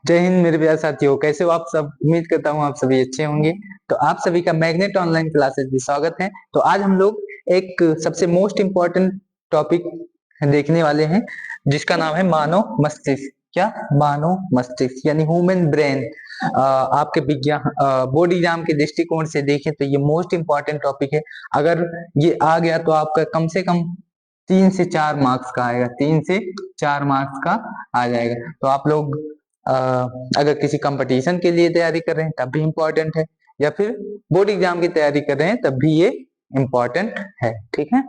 जय हिंद मेरे प्यारे साथियों, कैसे हो आप सब। उम्मीद करता हूँ आप सभी अच्छे होंगे। तो आप सभी का मैग्नेट ऑनलाइन क्लासेस में स्वागत है। तो आज हम लोग एक सबसे मोस्ट इम्पोर्टेंट टॉपिक देखने वाले हैं, जिसका नाम है मानव मस्तिष्क। क्या? मानव मस्तिष्क यानी ह्यूमन ब्रेन। आपके विज्ञान बोर्ड एग्जाम के दृष्टिकोण से देखें तो ये मोस्ट इम्पोर्टेंट टॉपिक है। अगर ये आ गया तो आपका कम से कम 3 से 4 मार्क्स का आएगा, 3 से 4 मार्क्स का आ जाएगा। तो आप लोग अ, अगर किसी कंपटीशन के लिए तैयारी कर रहे हैं तब भी इम्पोर्टेंट है, या फिर बोर्ड एग्जाम की तैयारी कर रहे हैं तब भी ये इम्पोर्टेंट है। ठीक है,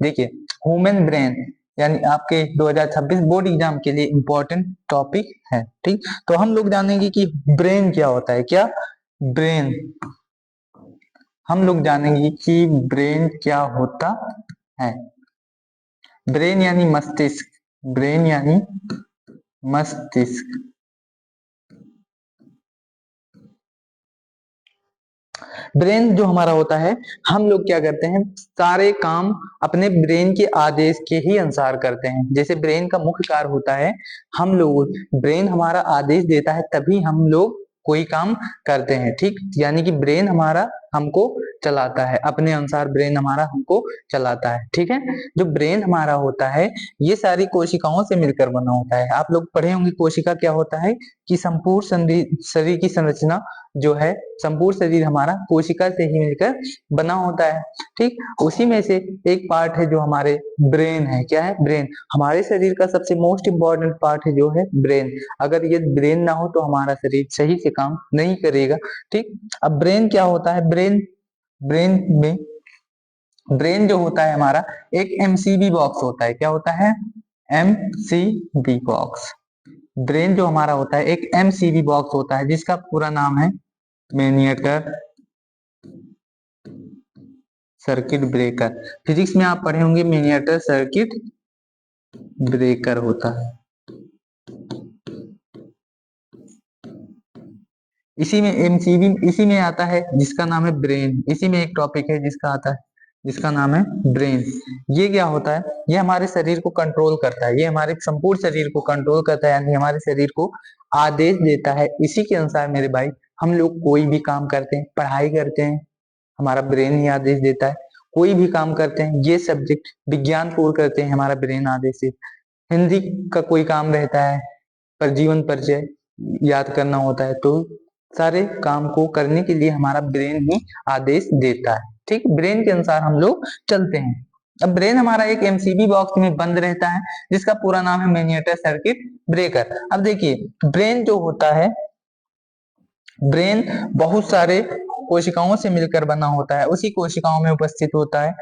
देखिए ह्यूमन ब्रेन यानी आपके 2026 बोर्ड एग्जाम के लिए इम्पोर्टेंट टॉपिक है। ठीक, तो हम लोग जानेंगे कि ब्रेन क्या होता है। क्या? ब्रेन। हम लोग जानेंगे कि ब्रेन क्या होता है। ब्रेन यानी मस्तिष्क। ब्रेन यानी मस्तिष्क। ब्रेन जो हमारा होता है, हम लोग क्या करते हैं, सारे काम अपने ब्रेन के आदेश के ही अनुसार करते हैं। जैसे ब्रेन का मुख्य कार्य होता है, हम लोग ब्रेन हमारा आदेश देता है तभी हम लोग कोई काम करते हैं। ठीक, यानी कि ब्रेन हमारा हमको चलाता है, अपने अनुसार ब्रेन हमारा हमको चलाता है। ठीक है, जो ब्रेन हमारा होता है ये सारी कोशिकाओं से मिलकर बना होता है। आप लोग पढ़े होंगे कोशिका क्या होता है, कि संपूर्ण शरीर की संरचना जो है, संपूर्ण शरीर हमारा कोशिका से ही मिलकर बना होता है। ठीक, उसी में से एक पार्ट है जो हमारे ब्रेन है। क्या है? ब्रेन। हमारे शरीर का सबसे मोस्ट इम्पोर्टेंट पार्ट है जो है ब्रेन। अगर ये ब्रेन ना हो तो हमारा शरीर सही से काम नहीं करेगा। ठीक, अब ब्रेन क्या होता है, ब्रेन ब्रेन में ब्रेन जो होता है हमारा एक एमसीबी बॉक्स होता है। क्या होता है? MCB box. ब्रेन जो हमारा होता है एक एमसीबी बॉक्स होता है, जिसका पूरा नाम है मिनिएचर सर्किट ब्रेकर। फिजिक्स में आप पढ़े होंगे मिनिएचर सर्किट ब्रेकर होता है। इसी में एमसीबी इसी में आता है जिसका नाम है ब्रेन। इसी में एक टॉपिक है जिसका आता है, जिसका नाम है ब्रेन। ये क्या होता है, ये हमारे शरीर को कंट्रोल करता है, ये हमारे संपूर्ण शरीर को कंट्रोल करता है, यानी हमारे शरीर को आदेश देता है। इसी के अनुसार मेरे भाई हम लोग कोई भी काम करते हैं, पढ़ाई करते हैं, हमारा ब्रेन ही आदेश देता है। कोई भी काम करते हैं, ये सब्जेक्ट विज्ञान पूर्ण करते हैं, हमारा ब्रेन आदेश देता है। हिंदी का कोई काम रहता है, पर जीवन परिचय याद करना होता है, तो सारे काम को करने के लिए हमारा ब्रेन ही आदेश देता है। ठीक, ब्रेन के अनुसार हम लोग चलते हैं। अब ब्रेन हमारा एक एमसीबी बॉक्स में बंद रहता है, जिसका पूरा नाम है मिनिएचर सर्किट ब्रेकर। अब देखिए ब्रेन जो होता है, ब्रेन बहुत सारे कोशिकाओं से मिलकर बना होता है। उसी कोशिकाओं में उपस्थित होता है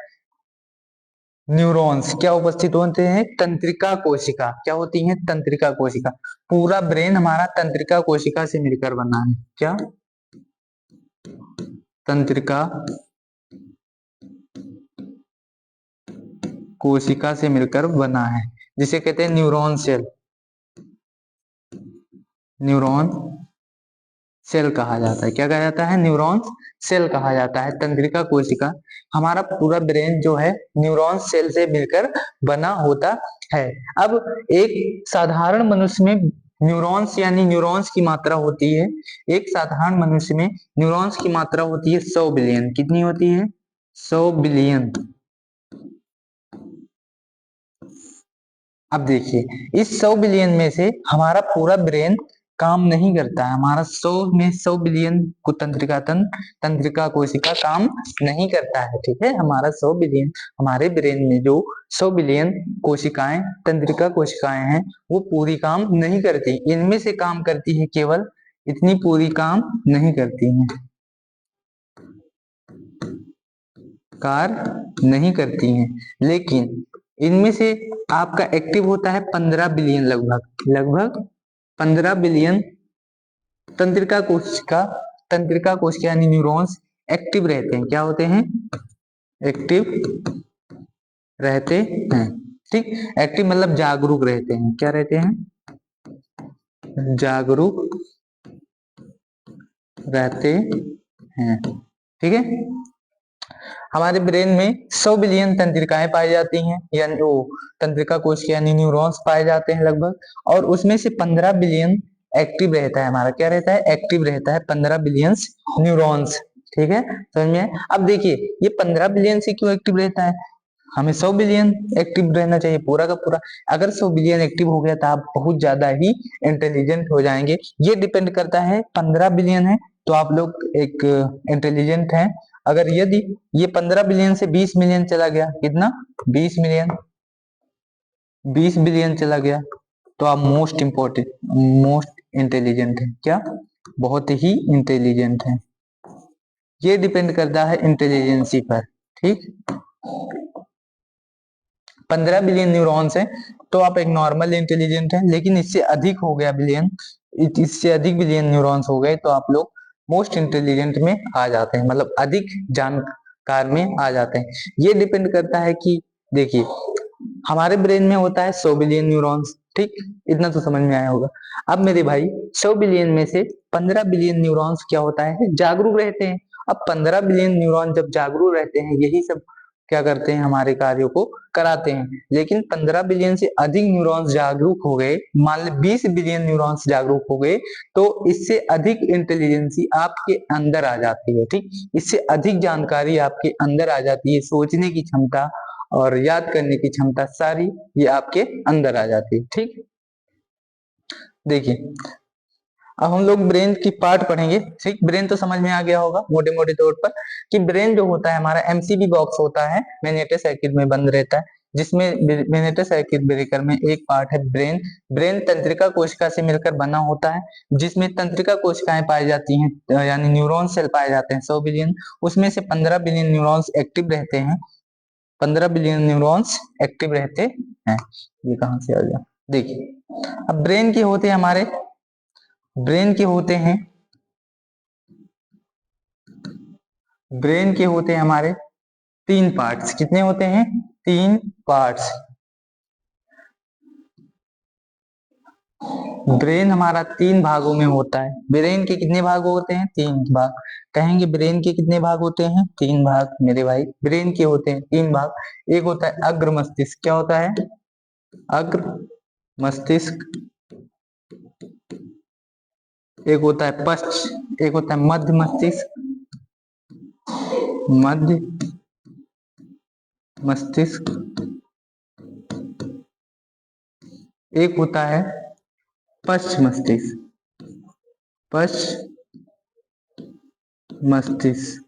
न्यूरॉन्स। क्या उपस्थित होते हैं? तंत्रिका कोशिका। क्या होती हैं? तंत्रिका कोशिका। पूरा ब्रेन हमारा तंत्रिका कोशिका से मिलकर बना है। क्या? तंत्रिका कोशिका से मिलकर बना है, जिसे कहते हैं न्यूरॉन सेल। न्यूरॉन सेल कहा जाता है। क्या कहा जाता है? न्यूरॉन सेल कहा जाता है। तंत्रिका कोशिका। हमारा पूरा ब्रेन जो है न्यूरॉन सेल से मिलकर बना होता है। अब एक साधारण मनुष्य में न्यूरॉन्स यानी न्यूरॉन्स की मात्रा होती है, एक साधारण मनुष्य में न्यूरॉन्स की मात्रा होती है 100 बिलियन। कितनी होती है? 100 बिलियन। अब देखिए इस 100 बिलियन में से हमारा पूरा ब्रेन काम नहीं करता है। हमारा 100 बिलियन को तंत्रिका कोशिका काम नहीं करता है। ठीक है, हमारा 100 बिलियन, हमारे ब्रेन में जो 100 बिलियन कोशिकाएं, तंत्रिका कोशिकाएं हैं, वो पूरी काम नहीं करती। इनमें से काम करती है केवल इतनी, पूरी काम नहीं करती हैं, कार्य नहीं करती हैं। लेकिन इनमें से आपका एक्टिव होता है 15 बिलियन, लगभग 15 बिलियन तंत्रिका कोशिका यानी न्यूरॉन्स एक्टिव रहते हैं। क्या होते हैं? एक्टिव रहते हैं। ठीक, एक्टिव मतलब जागरूक रहते हैं। क्या रहते हैं? जागरूक रहते हैं। ठीक है, हमारे ब्रेन में 100 बिलियन तंत्रिकाएं पाई जाती हैं, यानी वो तंत्रिका कोशिका यानी न्यूरॉन्स पाए जाते हैं लगभग, और उसमें से 15 बिलियन एक्टिव रहता है हमारा, क्या रहता है, एक्टिव रहता है 15 बिलियन न्यूरॉन्स। ठीक है, समझ में आया? अब देखिए ये 15 बिलियन से क्यों एक्टिव रहता है, हमें 100 बिलियन एक्टिव रहना चाहिए पूरा का पूरा। अगर 100 बिलियन एक्टिव हो गया तो आप बहुत ज्यादा ही इंटेलिजेंट हो जाएंगे। ये डिपेंड करता है, 15 बिलियन है तो आप लोग एक इंटेलिजेंट हैं। अगर यदि ये 15 बिलियन से 20 मिलियन चला गया, कितना, 20 मिलियन, 20 बिलियन चला गया, तो आप मोस्ट इंपोर्टेंट, मोस्ट इंटेलिजेंट है, क्या, बहुत ही इंटेलिजेंट है। ये डिपेंड करता है इंटेलिजेंसी पर। ठीक, 15 बिलियन न्यूरॉन्स हैं तो आप एक नॉर्मल इंटेलिजेंट हैं, लेकिन इससे अधिक हो गया बिलियन, इससे अधिक बिलियन न्यूरॉन्स हो गए तो आप लोग मोस्ट इंटेलिजेंट में आ जाते हैं, मतलब अधिक जानकार में आ जाते हैं। ये डिपेंड करता है कि देखिए हमारे ब्रेन में होता है 100 बिलियन न्यूरॉन्स, ठीक, इतना तो समझ में आया होगा। अब मेरे भाई 100 बिलियन में से 15 बिलियन न्यूरॉन्स क्या होता है, जागरूक रहते हैं। अब 15 बिलियन न्यूरॉन जब जागरूक रहते हैं, यही सब क्या करते हैं, हमारे कार्यों को कराते हैं। लेकिन 15 बिलियन से अधिक न्यूरॉन्स जागरूक हो गए, मान लो 20 बिलियन न्यूरॉन्स जागरूक हो गए, तो इससे अधिक इंटेलिजेंसी आपके अंदर आ जाती है। ठीक, इससे अधिक जानकारी आपके अंदर आ जाती है, सोचने की क्षमता और याद करने की क्षमता सारी ये आपके अंदर आ जाती है। ठीक, देखिए अब हम लोग ब्रेन की पार्ट पढ़ेंगे। ठीक, ब्रेन तो समझ में आ गया होगा मोटे मोटे तौर पर कि ब्रेन जो होता है हमारा एमसीबी बॉक्स होता है, मैग्नेटो सर्किट में बंद रहता है, जिसमें मैग्नेटो सर्किट ब्रेकर में एक पार्ट है ब्रेन। ब्रेन तंत्रिका कोशिका से मिलकर बना होता है, जिसमें तंत्रिका कोशिकाएं पाई जाती हैं, यानी न्यूरॉन सेल पाए जाते हैं 100 बिलियन। उसमें से 15 बिलियन न्यूरॉन्स एक्टिव रहते हैं, 15 बिलियन न्यूरॉन्स एक्टिव रहते हैं। ये कहां से आ गया, देखिए अब ब्रेन के होते हैं हमारे, ब्रेन के होते हैं, ब्रेन के होते हैं हमारे 3 पार्ट्स। कितने होते हैं, 3 पार्ट्स। ब्रेन हमारा 3 भागों में होता है। ब्रेन के कितने भाग होते हैं, 3 भाग। कहेंगे ब्रेन के कितने भाग होते हैं, 3 भाग। मेरे भाई ब्रेन के होते हैं 3 भाग। एक होता है अग्र मस्तिष्क, क्या होता है, अग्र मस्तिष्क। एक होता है पश्च, एक होता है मध्य मस्तिष्क, मध्य मस्तिष्क। एक होता है पश्च मस्तिष्क, पश्च मस्तिष्क।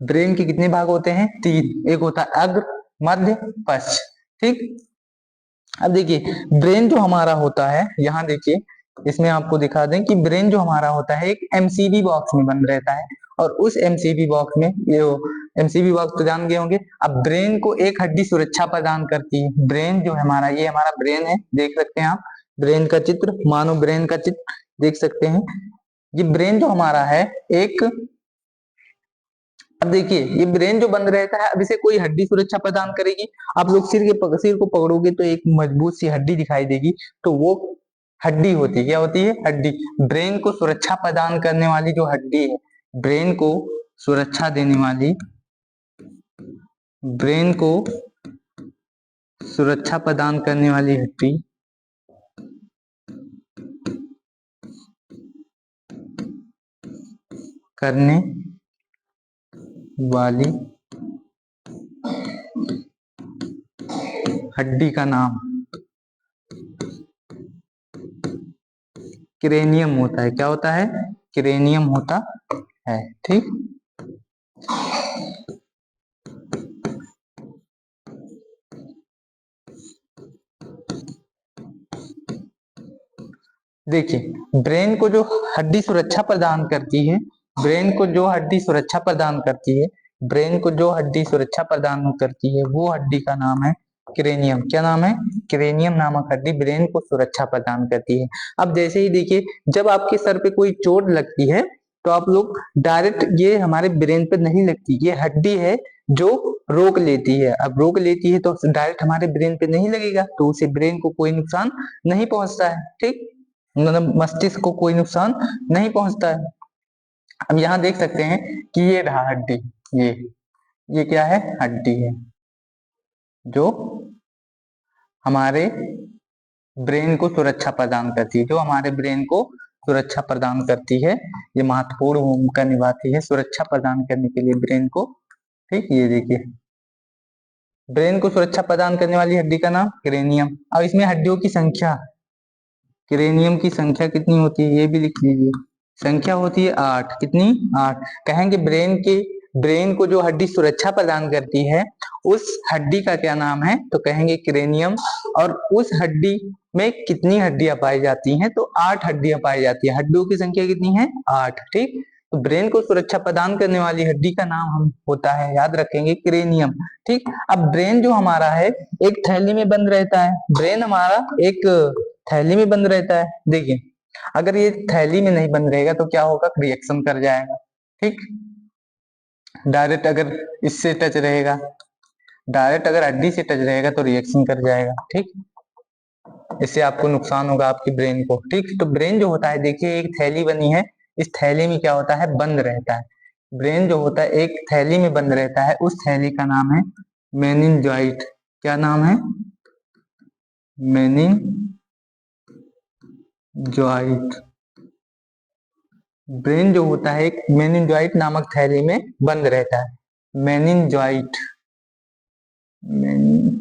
ब्रेन के कितने भाग होते हैं, 3। एक होता है अग्र, मध्य, पश्च। ठीक, अब देखिए ब्रेन जो हमारा होता है, यहाँ देखिए इसमें आपको दिखा दें कि ब्रेन जो हमारा होता है एक एमसीबी बॉक्स में बंद रहता है, और उस एमसीबी बॉक्स में, ये एमसीबी बॉक्स तो जान गए होंगे। अब ब्रेन को एक हड्डी सुरक्षा प्रदान करती है। ब्रेन जो है हमारा, ये हमारा ब्रेन है, देख सकते हैं आप ब्रेन का चित्र, मानो ब्रेन का चित्र देख सकते हैं। ये ब्रेन जो हमारा है एक, अब देखिए ये ब्रेन जो बंद रहता है, अब इसे कोई हड्डी सुरक्षा प्रदान करेगी। आप लोग सिर को पकड़ोगे तो एक मजबूत सी हड्डी दिखाई देगी, तो वो हड्डी होती है, क्या होती है, हड्डी। ब्रेन को सुरक्षा प्रदान करने वाली जो हड्डी है, ब्रेन को सुरक्षा देने वाली, ब्रेन को सुरक्षा प्रदान करने वाली हड्डी करने वाली हड्डी का नाम क्रेनियम होता है। क्या होता है, क्रेनियम होता है। ठीक, देखिए ब्रेन को जो हड्डी सुरक्षा प्रदान करती है, ब्रेन को जो हड्डी सुरक्षा प्रदान करती है, ब्रेन को जो हड्डी सुरक्षा प्रदान करती है, वो हड्डी का नाम है क्रेनियम। क्या नाम है, क्रेनियम नामक हड्डी ब्रेन को सुरक्षा प्रदान करती है। अब जैसे ही देखिए जब आपके सर पे कोई चोट लगती है, तो आप लोग डायरेक्ट, ये हमारे ब्रेन पे नहीं लगती, ये हड्डी है जो रोक लेती है। अब रोक लेती है तो डायरेक्ट हमारे ब्रेन पे नहीं लगेगा, तो उसे ब्रेन को कोई नुकसान नहीं पहुंचता है। ठीक, मतलब मस्तिष्क को कोई नुकसान नहीं पहुंचता है। अब यहाँ देख सकते हैं कि ये रहा हड्डी, ये क्या है, हड्डी है जो हमारे ब्रेन को सुरक्षा प्रदान करती है, जो हमारे ब्रेन को सुरक्षा प्रदान करती है, ये महत्वपूर्ण भूमिका निभाती है सुरक्षा प्रदान करने के लिए ब्रेन को। ठीक, ये देखिए ब्रेन को सुरक्षा प्रदान करने वाली हड्डी का नाम क्रेनियम। अब इसमें हड्डियों की संख्या, क्रेनियम की संख्या कितनी होती है ये भी लिख लीजिए। संख्या होती है 8। कितनी? 8। कहेंगे ब्रेन को जो हड्डी सुरक्षा प्रदान करती है उस हड्डी का क्या नाम है, तो कहेंगे क्रेनियम। और उस हड्डी में कितनी हड्डियां पाई जाती हैं, तो 8 हड्डियां पाई जाती है। हड्डियों की संख्या कितनी है? 8। ठीक, तो ब्रेन को सुरक्षा प्रदान करने वाली हड्डी का नाम हम होता है, याद रखेंगे, क्रेनियम। ठीक, अब ब्रेन जो हमारा है एक थैली में बंद रहता है। ब्रेन हमारा एक थैली में बंद रहता है। देखिए अगर ये थैली में नहीं बंद रहेगा तो क्या होगा? रिएक्शन कर जाएगा। ठीक, डायरेक्ट अगर इससे टच रहेगा, डायरेक्ट अगर हड्डी से टच रहेगा तो रिएक्शन कर जाएगा। ठीक, इससे आपको नुकसान होगा आपकी ब्रेन को। ठीक, तो ब्रेन जो होता है, देखिए एक थैली बनी है, इस थैली में क्या होता है? बंद रहता है। ब्रेन जो होता है एक थैली में बंद रहता है, उस थैली का नाम है मेनिंजॉइट। क्या नाम है? मेनिंजॉइट। ब्रेन जो होता है एक मेनिंजॉइट नामक थैली में बंद रहता है। मेनिंजॉइट, मेनिंजॉइट,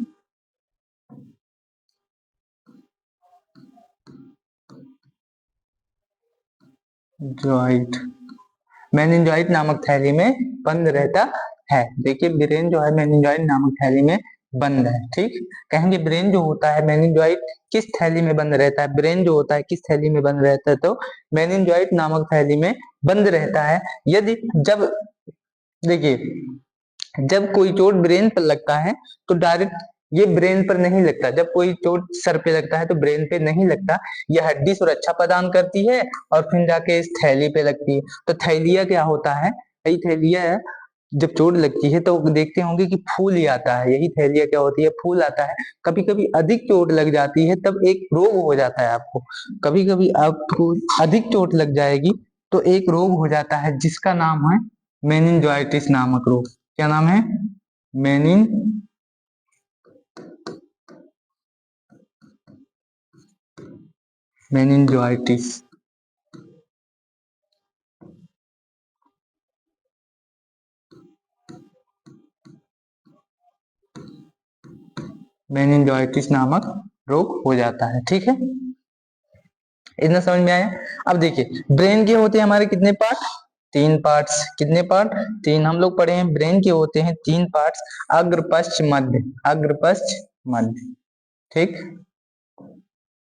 मेनिंजॉइट नामक थैली में बंद रहता है। देखिए ब्रेन जो है मेनिंजॉइट नामक थैली में बंद है। ठीक, कहेंगे ब्रेन जो होता है मेनिंजॉइट किस थैली में बंद रहता है? ब्रेन जो होता है किस थैली में बंद रहता है? तो मेनिंजॉइट नामक थैली में बंद रहता है। यदि जब देखिए जब कोई चोट ब्रेन पर लगता है तो डायरेक्ट ये ब्रेन पर नहीं लगता। जब कोई चोट सर पे लगता है तो ब्रेन पे नहीं लगता, यह हड्डी सुरक्षा प्रदान करती है और फिर जाके इस थैली पे लगती है। तो थैलिया क्या होता है? यही थैलिया जब चोट लगती है तो देखते होंगे कि फूल ही आता है। यही थैलिया क्या होती है? फूल आता है। कभी कभी अधिक चोट लग जाती है तब एक रोग हो जाता है आपको। कभी कभी आपको अधिक चोट लग जाएगी तो एक रोग हो जाता है जिसका नाम है मेनिंजाइटिस नामक रोग। क्या नाम है? मेनिंजाइटिस। मेनिंजाइटिस नामक रोग हो जाता है। ठीक है, इतना समझ में आया? अब देखिए ब्रेन के होते हैं हमारे कितने पार्ट? 3 पार्ट्स। कितने पार्ट? 3। हम लोग पढ़े हैं ब्रेन के होते हैं 3 पार्ट्स, अग्र पश्च मध्य। अग्र पश्च मध्य। ठीक,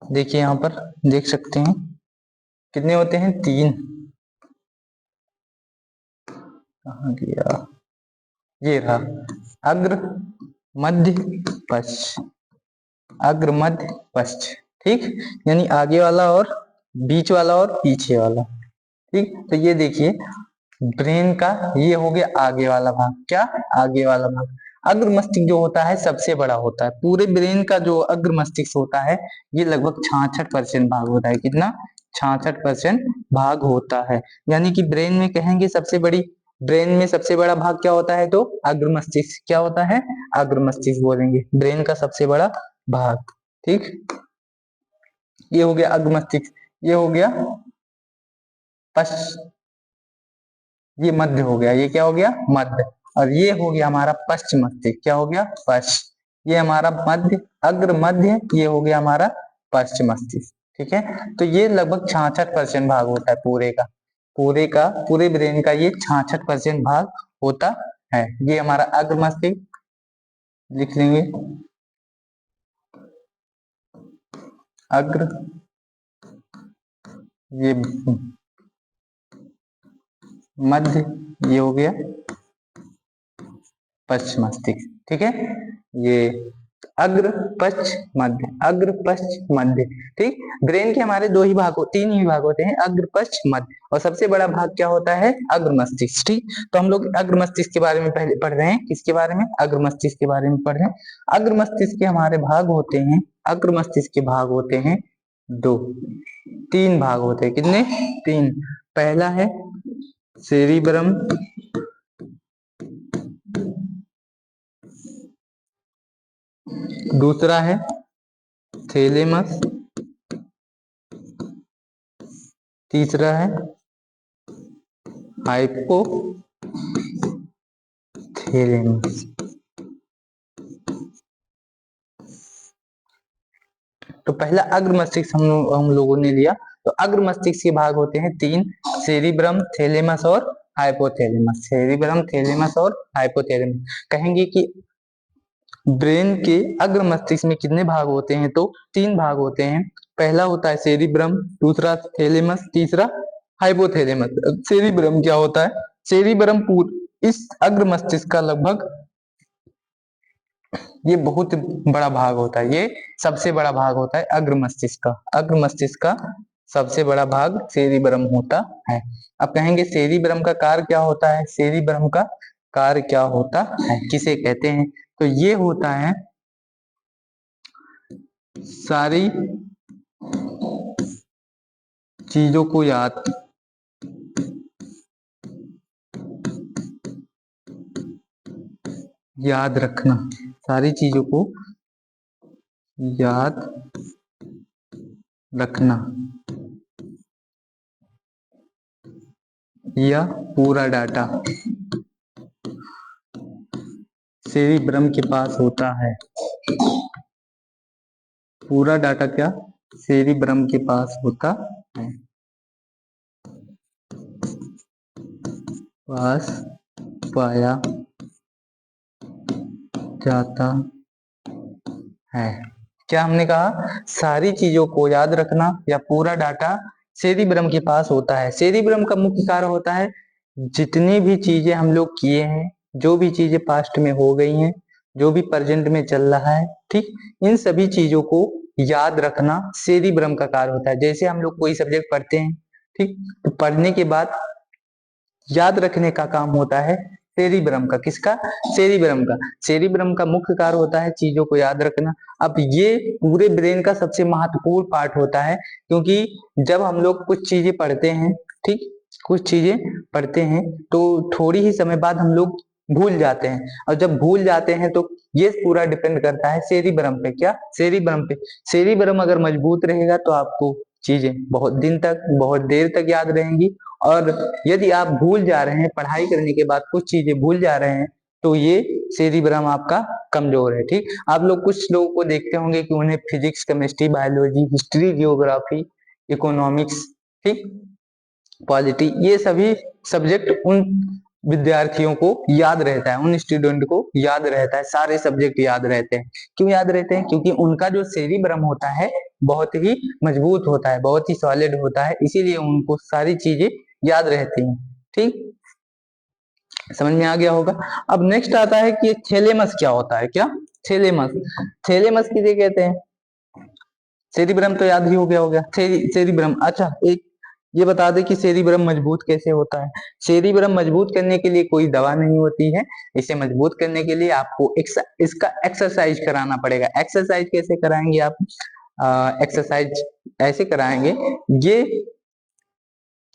देखिए यहाँ पर देख सकते हैं कितने होते हैं? 3। कहाँ गया? ये रहा, अग्र मध्य पश्च। अग्र मध्य पश्च। ठीक, यानी आगे वाला और बीच वाला और पीछे वाला। ठीक, तो ये देखिए ब्रेन का ये हो गया आगे वाला भाग। क्या? आगे वाला भाग। अग्र मस्तिष्क जो होता है सबसे बड़ा होता है। पूरे ब्रेन का जो अग्र मस्तिष्क होता है ये लगभग 66% भाग होता है। कितना? 66% भाग होता है। यानी कि ब्रेन में कहेंगे सबसे बड़ी, ब्रेन में सबसे बड़ा भाग क्या होता है? तो अग्र मस्तिष्क। क्या होता है? अग्र मस्तिष्क बोलेंगे ब्रेन का सबसे बड़ा भाग। ठीक, ये हो गया अग्र मस्तिष्क। ये हो गया पश्च, ये मध्य हो गया। ये क्या हो गया? मध्य। और ये हो गया हमारा पश्च मस्तिष्क। क्या हो गया? पश्च। ये हमारा मध्य, अग्र मध्य, ये हो गया हमारा पश्च मस्तिष्क। ठीक है, तो ये लगभग 66% भाग होता है पूरे का। पूरे ब्रेन का ये 66% भाग होता है। ये हमारा अग्र मस्तिष्क लिख लेंगे, अग्र, ये मध्य, ये हो गया पश्च मस्तिष्क। ठीक है, ये अग्र पश्च मध्य, अग्र पश्च मध्य। ठीक, ब्रेन के हमारे 2 ही भाग, 3 ही भाग होते हैं, अग्र पश्च मध्य, और सबसे बड़ा भाग क्या होता है? अग्र मस्तिष्क। ठीक, तो हम लोग अग्र मस्तिष्क के बारे में पहले पढ़ रहे हैं। किसके बारे में? अग्र मस्तिष्क के बारे में पढ़ रहे हैं। अग्र मस्तिष्क के हमारे भाग होते हैं, अग्र मस्तिष्क के भाग होते हैं 2, 3 भाग होते हैं। कितने? 3। पहला है सेरिब्रम, दूसरा है थैलेमस, तीसरा है हाइपोथैलेमस। तो पहला अग्र मस्तिष्क हम लोगों ने लिया। तो अग्र मस्तिष्क के भाग होते हैं तीन, सेरिब्रम, थैलेमस और हाइपोथैलेमस। सेरिब्रम, थैलेमस और हाइपोथैलेमस। कहेंगे कि ब्रेन के अग्र मस्तिष्क में कितने भाग होते हैं, तो तीन भाग होते हैं। पहला होता है सेरिब्रम, दूसरा थैलेमस, तीसरा हाइपोथैलेमस। सेरिब्रम क्या होता है? सेरिब्रम इस अग्र मस्तिष्क का लगभग, ये बहुत बड़ा भाग होता है, ये सबसे बड़ा भाग होता है अग्र मस्तिष्क का। अग्र मस्तिष्क का सबसे बड़ा भाग सेरिब्रम होता है। अब कहेंगे सेरिब्रम का कार्य क्या होता है? सेरिब्रम का कार्य क्या होता है, किसे कहते हैं? तो ये होता है सारी चीजों को याद रखना, सारी चीजों को याद रखना या पूरा डाटा सेरिब्रम के पास होता है। पूरा डाटा क्या सेरिब्रम के पास होता है, पास पाया जाता है। क्या हमने कहा? सारी चीजों को याद रखना या पूरा डाटा सेरिब्रम के पास होता है। सेरिब्रम का मुख्य कार्य होता है जितनी भी चीजें हम लोग किए हैं, जो भी चीजें पास्ट में हो गई हैं, जो भी प्रेजेंट में चल रहा है, ठीक, इन सभी चीजों को याद रखना सेरिब्रम का कार्य होता है। जैसे हम लोग कोई सब्जेक्ट पढ़ते हैं, ठीक, तो पढ़ने के बाद याद रखने का काम होता है सेरिब्रम का। किसका? सेरिब्रम का। सेरिब्रम का मुख्य कार्य होता है चीजों को याद रखना। अब ये पूरे ब्रेन का सबसे महत्वपूर्ण पार्ट होता है, क्योंकि जब हम लोग कुछ चीजें पढ़ते हैं, ठीक, कुछ चीजें पढ़ते हैं तो थोड़ी ही समय बाद हम लोग भूल जाते हैं, और जब भूल जाते हैं तो ये पूरा डिपेंड करता है सेरिब्रम पे। क्या? सेरिब्रम पे। सेरिब्रम अगर मजबूत रहेगा तो आपको चीजें बहुत दिन तक, बहुत देर तक याद रहेंगी। और यदि आप भूल जा रहे हैं, पढ़ाई करने के बाद कुछ चीजें भूल जा रहे हैं, तो ये सेरिब्रम आपका कमजोर है। ठीक, आप लोग कुछ लोगों को देखते होंगे कि उन्हें physics, chemistry, biology, history, geography, economics, ठीक, पॉलिटी, ये सभी सब्जेक्ट उन विद्यार्थियों को याद रहता है, उन स्टूडेंट को याद रहता है, सारे सब्जेक्ट याद रहते हैं। क्यों याद रहते हैं? क्योंकि उनका जो सेरिब्रम होता है बहुत ही मजबूत होता है, बहुत ही सॉलिड होता है, इसीलिए उनको सारी चीजें याद रहती हैं। ठीक, समझ में आ गया होगा। अब नेक्स्ट आता है कि थैलेमस क्या होता है। क्या? थैलेमस। थैलेमस किसे कहते हैं? सेरिब्रम तो याद ही हो गया सेरिब्रम। अच्छा, एक ये बता दे कि सेरिब्रम मजबूत कैसे होता है। सेरिब्रम मजबूत करने के लिए कोई दवा नहीं होती है। इसे मजबूत करने के लिए आपको इसका एक्सरसाइज कराना पड़ेगा। एक्सरसाइज कैसे कराएंगे आप? एक्सरसाइज ऐसे कराएंगे, ये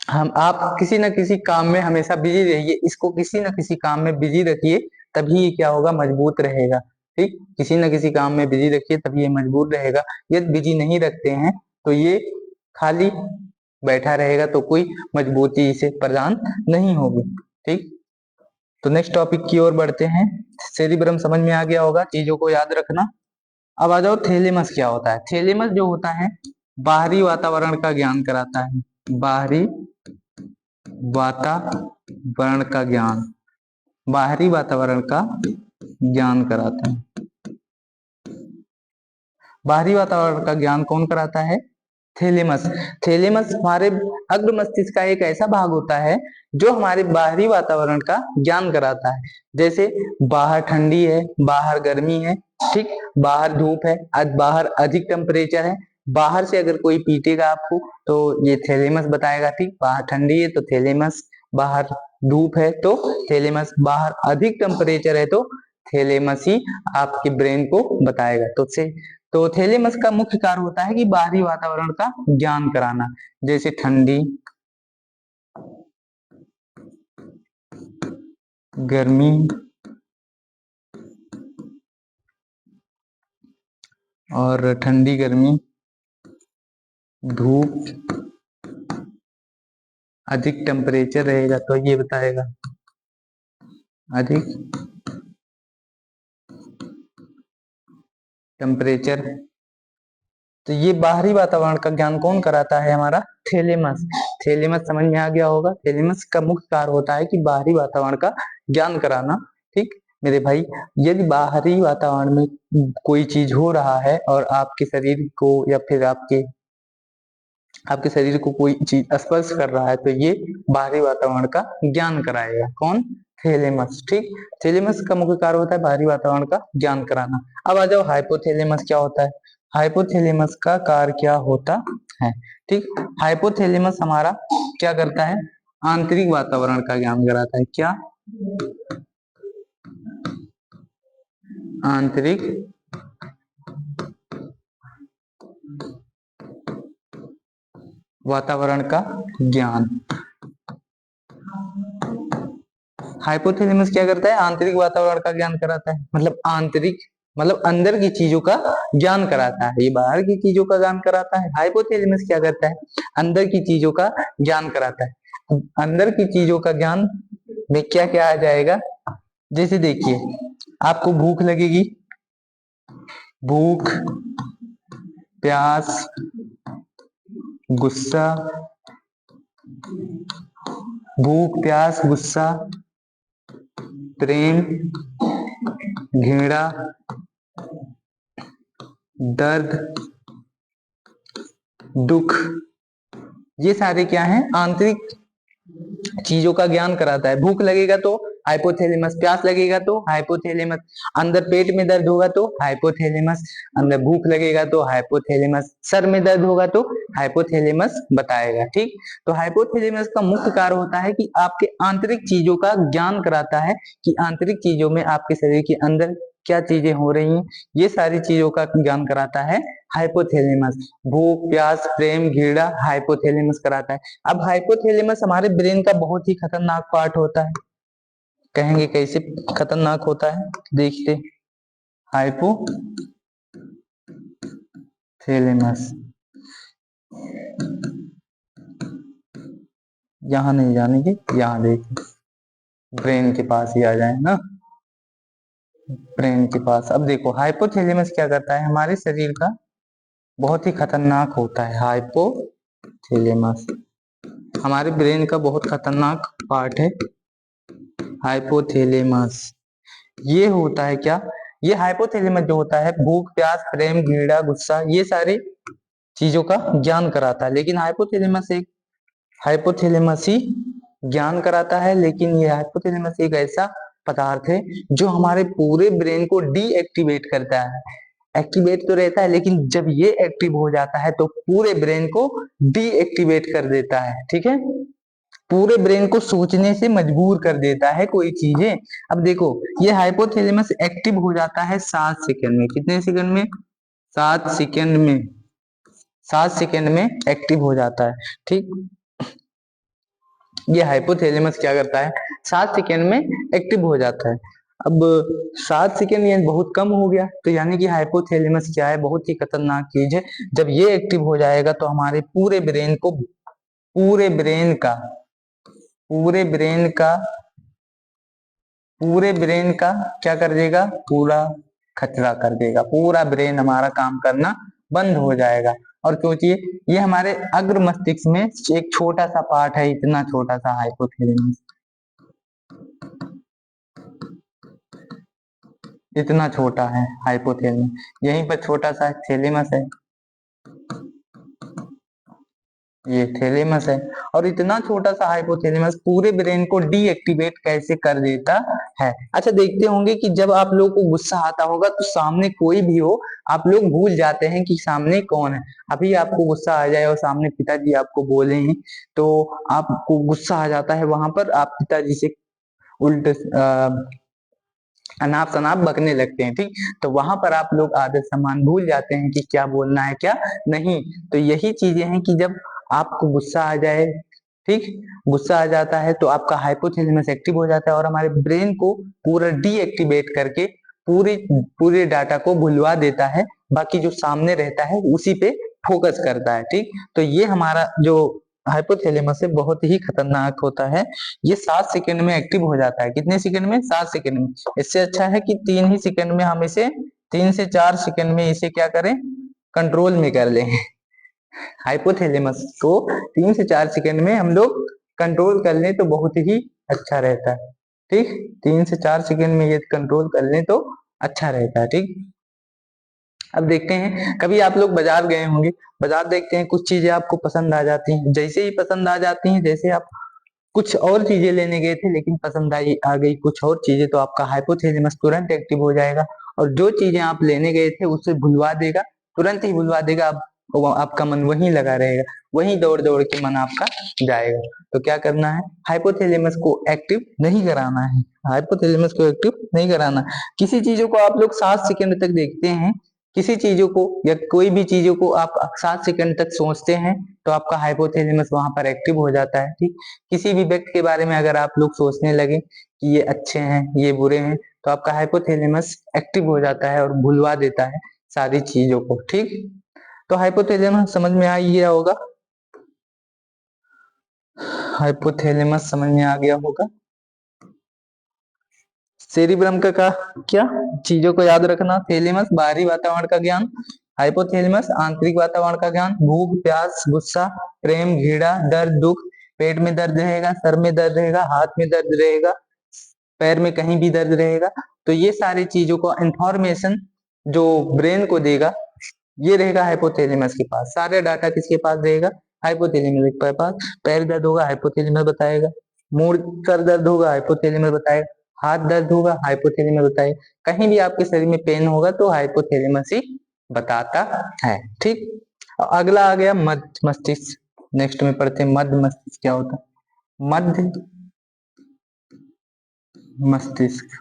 आप किसी न किसी काम में हमेशा बिजी रहिए, इसको किसी न किसी काम में बिजी रखिए, तभी ये क्या होगा? मजबूत रहेगा। ठीक, किसी न किसी काम में बिजी रखिए तभी ये मजबूत रहेगा। यदि बिजी नहीं रखते हैं तो ये खाली बैठा रहेगा तो कोई मजबूती इसे प्रदान नहीं होगी। ठीक, तो नेक्स्ट टॉपिक की ओर बढ़ते हैं। सेरिब्रम समझ में आ गया होगा, चीजों को याद रखना। अब आ जाओ थैलेमस क्या होता है। थैलेमस जो होता है बाहरी वातावरण का ज्ञान कराता है। बाहरी वातावरण का ज्ञान, बाहरी वातावरण का ज्ञान कराता है। बाहरी वातावरण का ज्ञान कौन कराता है? थैलेमस। थैलेमस हमारे अग्र मस्तिष्क का एक ऐसा भाग होता है जो हमारे बाहरी वातावरण का ज्ञान कराता है। जैसे बाहर ठंडी है, बाहर गर्मी है, ठीक, बाहर धूप है, आज बाहर अधिक टेम्परेचर है, बाहर से अगर कोई पीटेगा आपको तो ये थैलेमस बताएगा। ठीक, बाहर ठंडी है तो थैलेमस, बाहर धूप है तो थैलेमस, बाहर अधिक टेम्परेचर है तो थैलेमस ही आपके ब्रेन को बताएगा। तो थैलेमस का मुख्य कार्य होता है कि बाहरी वातावरण का ज्ञान कराना। जैसे ठंडी, गर्मी और ठंडी, गर्मी, धूप अधिक टेम्परेचर रहेगा तो ये बताएगा अधिक टेम्परेचर। तो ये बाहरी वातावरण का ज्ञान कौन कराता है? हमारा थैलेमस। थैलेमस समझ में आ गया होगा। थैलेमस का मुख्य कार्य होता है कि बाहरी वातावरण का ज्ञान कराना। ठीक मेरे भाई, यदि बाहरी वातावरण में कोई चीज हो रहा है और आपके शरीर को या फिर आपके शरीर को कोई चीज स्पर्श कर रहा है तो ये बाहरी वातावरण का ज्ञान कराएगा। कौन? थैलेमस। ठीक, थैलेमस का मुख्य कार्य होता है बाहरी वातावरण का ज्ञान कराना। अब आ जाओ हाइपोथैलेमस क्या होता है। हाइपोथैलेमस का कार्य क्या होता है? ठीक, हाइपोथैलेमस हमारा क्या करता है? आंतरिक वातावरण का ज्ञान कराता है। क्या? आंतरिक वातावरण का ज्ञान। हाइपोथैलेमस क्या करता है? आंतरिक वातावरण का ज्ञान कराता है। मतलब आंतरिक मतलब अंदर की चीजों का ज्ञान कराता है। ये बाहर की चीजों का ज्ञान कराता है। हाइपोथैलेमस क्या करता है? अंदर की चीजों का ज्ञान कराता है। अंदर की चीजों का ज्ञान में क्या क्या आ जाएगा? जैसे देखिए, आपको भूख लगेगी, भूख, प्यास, गुस्सा, भूख, प्यास, गुस्सा, प्रेम, घृणा, दर्द, दुख, ये सारे क्या हैं? आंतरिक चीजों का ज्ञान कराता है। भूख लगेगा तो हाइपोथैलेमस, प्यास लगेगा तो हाइपोथैलेमस, अंदर पेट में दर्द होगा तो हाइपोथैलेमस, अंदर भूख लगेगा तो हाइपोथैलेमस, सर में दर्द होगा तो हाइपोथैलेमस बताएगा। ठीक, तो हाइपोथैलेमस का मुख्य कार्य होता है कि आपके आंतरिक चीजों का ज्ञान कराता है कि आंतरिक चीजों में आपके शरीर के अंदर क्या चीजें हो रही हैं, ये सारी चीजों का ज्ञान कराता है हाइपोथैलेमस। भूख, प्यास, प्रेम, घृणा हाइपोथैलेमस कराता है। अब हाइपोथैलेमस हमारे ब्रेन का बहुत ही खतरनाक पार्ट होता है। कहेंगे कैसे खतरनाक होता है? देखते, हाइपोथैलेमस यहाँ नहीं जानेंगे, यहाँ देखिए, ब्रेन के पास ही आ जाए ना, ब्रेन के पास। अब देखो हाइपोथैलेमस क्या करता है? हमारे शरीर का बहुत ही खतरनाक होता है। हाइपोथैलेमस हमारे ब्रेन का बहुत खतरनाक पार्ट है। हाइपोथैलेमस ये होता है क्या? ये हाइपोथैलेमस जो होता है भूख, प्यास, प्रेम, घृणा, गुस्सा, ये सारी चीजों का ज्ञान कराता है। लेकिन हाइपोथैलेमस ही ज्ञान कराता है। लेकिन ये हाइपोथैलेमस एक ऐसा पदार्थ है जो हमारे पूरे ब्रेन को डीएक्टिवेट करता है। एक्टिवेट तो रहता है लेकिन जब ये एक्टिव हो जाता है तो पूरे ब्रेन को डीएक्टिवेट कर देता है। ठीक है, पूरे ब्रेन को सोचने से मजबूर कर देता है कोई चीजें। अब देखो, ये हाइपोथैलेमस एक्टिव हो जाता है 7 सेकंड में। कितने सेकंड में? 7 सेकंड में। 7 सेकंड में एक्टिव हो जाता है। ठीक, ये हाइपोथैलेमस क्या करता है? 7 सेकंड में एक्टिव हो जाता है। अब 7 सेकंड ये बहुत कम हो गया, तो यानी कि हाइपोथैलेमस क्या है? बहुत ही खतरनाक चीज है। जब ये एक्टिव हो जाएगा तो हमारे पूरे ब्रेन का पूरे ब्रेन का पूरे ब्रेन का क्या कर देगा? पूरा खचरा कर देगा। पूरा ब्रेन हमारा काम करना बंद हो जाएगा। और सोचिए, ये हमारे अग्र मस्तिष्क में एक छोटा सा पार्ट है, इतना छोटा सा हाइपोथैलेमस, इतना छोटा है हाइपोथैलेमस। यहीं पर छोटा सा थैलेमस है, ये थैलेमस है। और इतना छोटा सा हाइपोथैलेमस पूरे ब्रेन को डीएक्टिवेट कैसे कर देता है? अच्छा, देखते होंगे कि जब आप लोग को गुस्सा आता होगा तो सामने कोई भी हो, आप लोग भूल जाते हैं कि सामने कौन है। अभी आपको गुस्सा आ जाए और सामने पिताजी आपको बोले हैं तो आपको गुस्सा आ जाता है, वहां पर आप पिताजी से उल्ट अनाप शनाप बकने लगते हैं। ठीक, तो वहां पर आप लोग आदर सम्मान भूल जाते हैं कि क्या बोलना है क्या नहीं। तो यही चीजें हैं कि जब आपको गुस्सा आ जाए, ठीक, गुस्सा आ जाता है तो आपका हाइपोथैलेमस एक्टिव हो जाता है और हमारे ब्रेन को पूरा डीएक्टिवेट करके पूरे पूरे डाटा को भुलवा देता है। बाकी जो सामने रहता है उसी पे फोकस करता है। ठीक, तो ये हमारा जो हाइपोथैलेमस से बहुत ही खतरनाक होता है। ये 7 सेकंड में एक्टिव हो जाता है। कितने सेकंड में? 7 सेकंड में। इससे अच्छा है कि 3 ही सेकंड में हम इसे 3 से 4 सेकंड में इसे क्या करें, कंट्रोल में कर लें। हाइपोथैलेमस को 3 से 4 सेकंड में हम लोग कंट्रोल कर लें तो बहुत ही अच्छा रहता है। ठीक, 3 से 4 सेकंड में ये कंट्रोल कर लें तो अच्छा रहता है। ठीक, अब देखते हैं, कभी आप लोग बाजार गए होंगे, बाजार देखते हैं कुछ चीजें आपको पसंद आ जाती हैं, जैसे ही पसंद आ जाती हैं, जैसे आप कुछ और चीजें लेने गए थे लेकिन पसंद आई आ गई कुछ और चीजें, तो आपका हाइपोथैलेमस तुरंत एक्टिव हो जाएगा और जो चीजें आप लेने गए थे उससे भुलवा देगा, तुरंत ही भुलवा देगा। आपका मन वहीं लगा रहेगा, वहीं दौड़ दौड़ के मन आपका जाएगा। तो क्या करना है, हाइपोथैलेमस को एक्टिव नहीं कराना है, हाइपोथैलेमस को एक्टिव नहीं कराना। किसी चीजों को आप लोग 7 सेकंड तक देखते हैं, किसी चीजों को या कोई भी चीजों को आप 7 सेकंड तक सोचते हैं तो आपका हाइपोथैलेमस वहां पर एक्टिव हो जाता है। ठीक, किसी भी व्यक्ति के बारे में अगर आप लोग सोचने लगे कि ये अच्छे हैं ये बुरे हैं, तो आपका हाइपोथैलेमस एक्टिव हो जाता है और भुलवा देता है सारी चीजों को। ठीक, तो हाइपोथैलेमस समझ में आ ही गया होगा, हाइपोथैलेमस समझ में आ गया होगा। सेरिब्रम का क्या, चीजों को याद रखना, थैलेमस बाहरी वातावरण का ज्ञान, हाइपोथैलेमस आंतरिक वातावरण का ज्ञान, भूख प्यास गुस्सा प्रेम घृणा दर्द दुख, पेट में दर्द रहेगा, सर में दर्द रहेगा, हाथ में दर्द रहेगा, पैर में कहीं भी दर्द रहेगा, तो ये सारी चीजों को इंफॉर्मेशन जो ब्रेन को देगा ये रहेगा हाइपोथैलेमस के पास। सारे डाटा किसके पास रहेगा, हाइपोथैलेमस के पास। पैर दर्द होगा हाइपोथैलेमस बताएगा, मूड सर दर्द होगा हाइपोथैलेमस बताएगा, हाथ दर्द होगा हाइपोथैलेमस बताएगा, कहीं भी आपके शरीर में पेन होगा तो हाइपोथैलेमस ही बताता है। ठीक, अगला आ गया मध्य मस्तिष्क। नेक्स्ट में पढ़ते हैं मध्य मस्तिष्क क्या होता है। मध्य मस्तिष्क,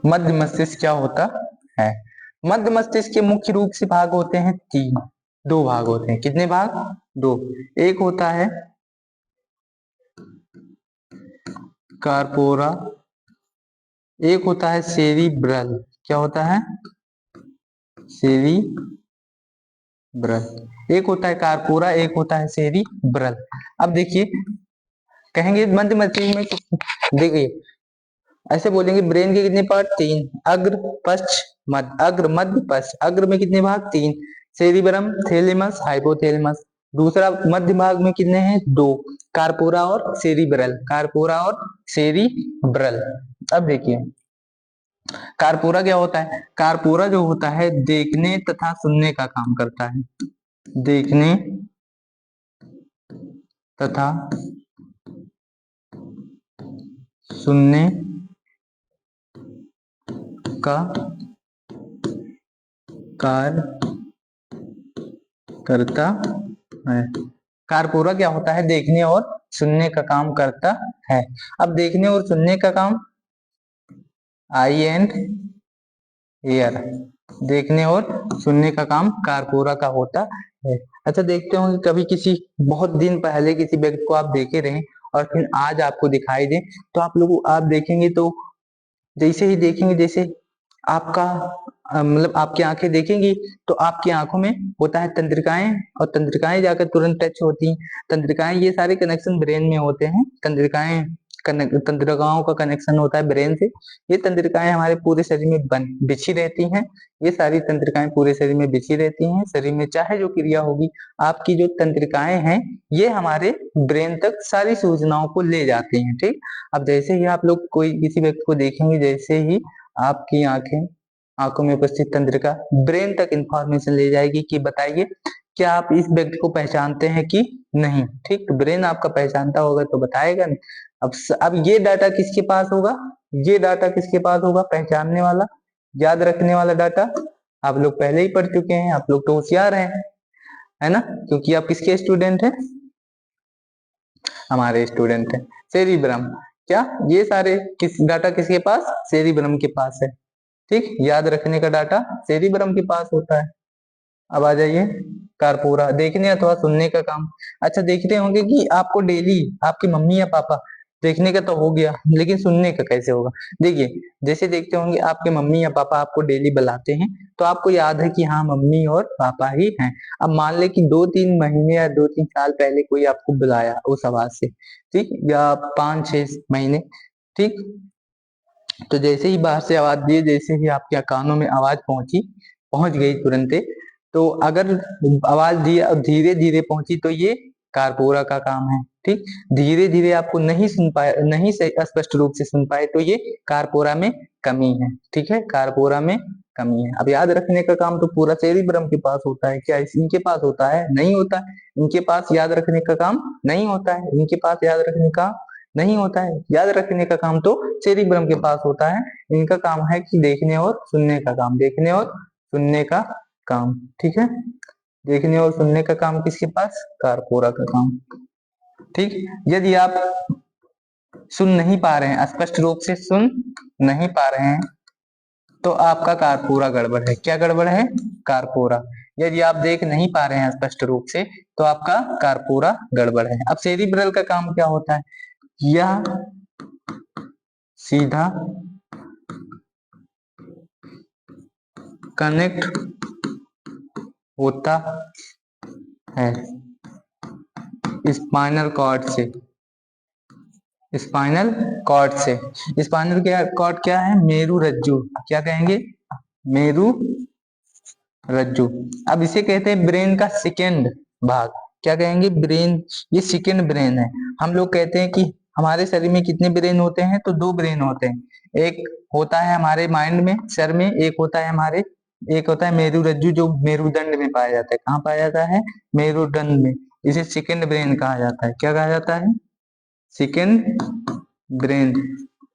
मध्य मस्तिष्क क्या होता है। मध्य मस्तिष्क के मुख्य रूप से भाग होते हैं तीन, दो भाग होते हैं। कितने भाग, दो। एक होता है कार्पोरा, एक होता है सेरिब्रल। क्या होता है, सेरिब्रल। एक होता है कार्पोरा, एक होता है सेरिब्रल। अब देखिए, कहेंगे मध्य मस्तिष्क में, देखिए ऐसे बोलेंगे ब्रेन के कितने पार्ट, तीन, अग्र पश्च मध्य, अग्र मध्य पश्च। अग्र में कितने भाग, तीन, सेरिब्रम थैलेमस हाइपोथैलेमस। दूसरा मध्य भाग में कितने हैं, दो, कार्पोरा और सेरिब्रल, कार्पोरा और सेरिब्रल। अब देखिए कार्पोरा क्या होता है, कार्पोरा जो होता है देखने तथा सुनने का काम करता है, देखने तथा सुनने का कार्य करता है। कार्पोरा क्या होता है, देखने और सुनने का काम करता है। अब देखने और सुनने का काम आई एंड एयर, देखने और सुनने का काम कार्पोरा का होता है। अच्छा, देखते होंगे कभी किसी बहुत दिन पहले किसी व्यक्ति को आप देखे रहे और फिर आज आपको दिखाई दे, तो आप देखेंगे तो जैसे ही देखेंगे, जैसे आपका मतलब आपकी आंखें देखेंगी तो आपकी आंखों में होता है तंत्रिकाएं, और तंत्रिकाएं जाकर तुरंत टच होती हैं। तंत्रिकाएं, ये सारे कनेक्शन ब्रेन में होते हैं। तंत्रिकाएं तंत्रिकाओं का कनेक्शन होता है ब्रेन से। ये तंत्रिकाएं हमारे पूरे शरीर में बिछी रहती हैं। ये सारी तंत्रिकाएं पूरे शरीर में बिछी रहती हैं। शरीर में चाहे जो क्रिया होगी, आपकी जो तंत्रिकाएं हैं ये हमारे ब्रेन तक सारी सूचनाओं को ले जाती हैं। ठीक, अब जैसे ही आप लोग कोई किसी व्यक्ति को देखेंगे, जैसे ही आपकी आंखों में उपस्थित तंत्रिका ब्रेन तक इंफॉर्मेशन ले जाएगी कि बताइए क्या आप इस व्यक्ति को पहचानते हैं कि नहीं। ठीक, तो ब्रेन आपका पहचानता होगा तो बताएगा नहीं। अब ये डाटा किसके पास होगा, ये डाटा किसके पास होगा, पहचानने वाला, याद रखने वाला डाटा। आप लोग पहले ही पढ़ चुके हैं, आप लोग तो होशियार हैं, है ना, क्योंकि आप किसके स्टूडेंट हैं, हमारे स्टूडेंट हैं। सेरिब्रम, क्या ये सारे डाटा किसके पास, सेरिब्रम के पास है। ठीक, याद रखने का डाटा सेरिब्रम के पास होता है। अब आ जाइए कार्पोरा, देखने अथवा सुनने का काम। अच्छा, देखते होंगे कि आपको डेली आपकी मम्मी या पापा देखने का तो हो गया, लेकिन सुनने का कैसे होगा? देखिए, जैसे देखते होंगे आपके मम्मी या पापा आपको डेली बुलाते हैं, तो आपको याद है कि हाँ मम्मी और पापा ही हैं। अब मान ले कि 2-3 महीने या 2-3 साल पहले कोई आपको बुलाया उस आवाज से, ठीक, या 5-6 महीने, ठीक। तो जैसे ही बाहर से आवाज दी, जैसे ही आपके कानों में आवाज पहुंच गई तुरंते, तो अगर आवाज दी धीरे धीरे पहुंची तो ये कारपोरा का काम है, ठीक। धीरे धीरे आपको नहीं सुन पाए, नहीं सही स्पष्ट रूप से सुन पाए, तो ये कारपोरा में कमी है, ठीक है, कारपोरा में कमी है। अब याद रखने का काम तो पूरा सेरिब्रम के पास होता है, क्या इनके पास होता है? नहीं होता है। इनके पास याद रखने का काम नहीं होता है, इनके पास याद रखने का नहीं होता है। याद रखने का काम तो सेरिब्रम के पास होता है। इनका काम है कि देखने और सुनने का काम, देखने और सुनने का काम, ठीक है। देखने और सुनने का काम किसके पास? कारपोरा का काम, ठीक। यदि आप सुन नहीं पा रहे हैं, स्पष्ट रूप से सुन नहीं पा रहे हैं, तो आपका कारपोरा गड़बड़ है। क्या गड़बड़ है? कारपोरा। यदि आप देख नहीं पा रहे हैं स्पष्ट रूप से, तो आपका कारपोरा गड़बड़ है। अब सेरिब्रल का काम क्या होता है? यह सीधा कनेक्ट होता है स्पाइनल कॉर्ड से। स्पाइनल कॉर्ड से। स्पाइनल कॉर्ड क्या है? मेरु रज्जु। क्या कहेंगे? मेरु रज्जु। अब इसे कहते हैं ब्रेन का सेकेंड भाग। क्या कहेंगे? ब्रेन, ये सेकेंड ब्रेन है। हम लोग कहते हैं कि हमारे शरीर में कितने ब्रेन होते हैं? तो 2 ब्रेन होते हैं। एक होता है हमारे माइंड में, सर में, एक होता है मेरु रज्जु, जो मेरुदंड में पाया जाता है। कहाँ पाया जाता है? मेरुदंड में। इसे सेकेंड ब्रेन कहा जाता है। क्या कहा जाता है? Second brain.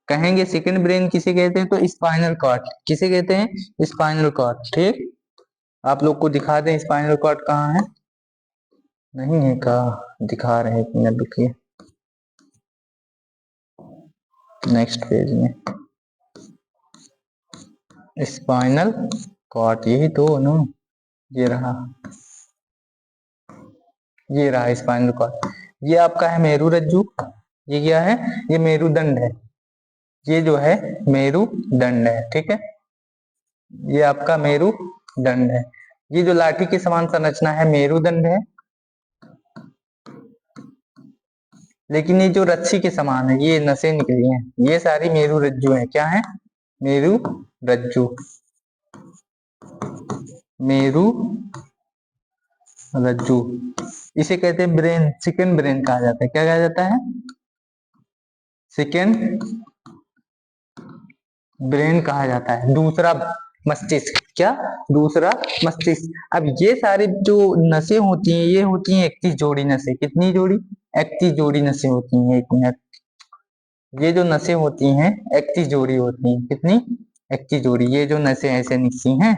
कहेंगे सेकेंड ब्रेन किसे कहते हैं? तो स्पाइनल कॉर्ड। किसे कहते हैं? स्पाइनल कॉर्ड, ठीक। आप लोग को दिखा दें स्पाइनल कॉर्ड कहाँ है? नहीं है का? दिखा रहे हैं, एक मिनट रुकिए, नेक्स्ट पेज में। स्पाइनल कॉर्ड यही तो नो, ये रहा स्पाइनल कॉर्ड। ये आपका है मेरु रज्जु। ये क्या है? ये मेरुदंड है। ये जो है मेरुदंड है, ठीक है। ये आपका मेरुदंड है। ये जो लाठी के समान संरचना है मेरुदंड है, लेकिन ये जो रस्सी के समान है, ये नसें निकली हैं, ये सारी मेरु रज्जु है। क्या है? मेरु रज्जु। मेरु रज्जु। इसे कहते हैं ब्रेन, सेकेंड ब्रेन कहा जाता है। क्या कहा जाता है? सेकेंड ब्रेन कहा जाता है। दूसरा मस्तिष्क। क्या? दूसरा मस्तिष्क। अब ये सारे जो नसें होती हैं, ये होती हैं 31 जोड़ी नसें। कितनी जोड़ी? 31 जोड़ी नसें होती हैं। एक मिनट, ये जो नसें होती हैं 31 जोड़ी होती हैं। कितनी? 31 जोड़ी। ये जो नसें ऐसे निकली हैं,